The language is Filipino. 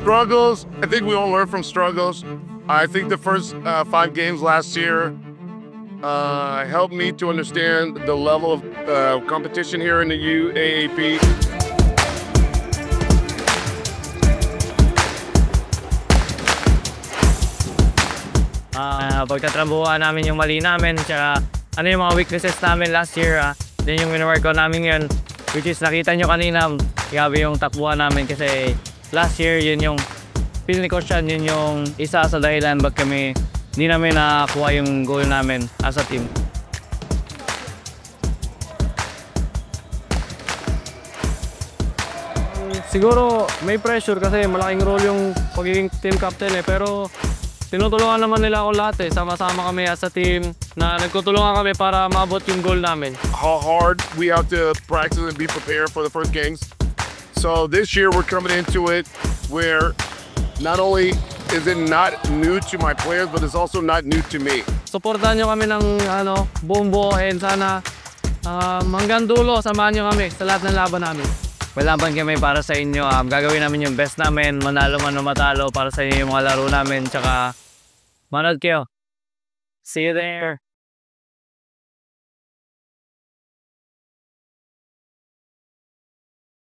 Struggles, I think we all learn from struggles. I think the first 5 games last year helped me to understand the level of competition here in the UAAP. Pagtatrabuhan namin yung mali namin, tsaka ano yung mga weaknesses namin last year, din yung win-work ko namin yun, which is nakita nyo kanina, grabe yung takbuhan namin kasi last year yun yung feeling ko siya, yun yung isa sa dahilan ba't kami hindi namin nakakuha yung goal namin as a team. Siguro may pressure kasi malaking role yung pagiging team captain pero tinutulungan naman nila ako lahat sama-sama kami as a team na nagtutulungan kami para maabot yung goal namin. How hard we have to practice and be prepared for the first games. So this year we're coming into it where not only is it not new to my players, but it's also not new to me. Suportahan nyo kami ng buong buo and sana hanggang dulo samahan nyo kami sa lahat ng laban namin. May laban kami para sa inyo. Gagawin namin yung best namin, manalo man o matalo para sa inyo yung mga laro namin. Tsaka manood kayo. See you there!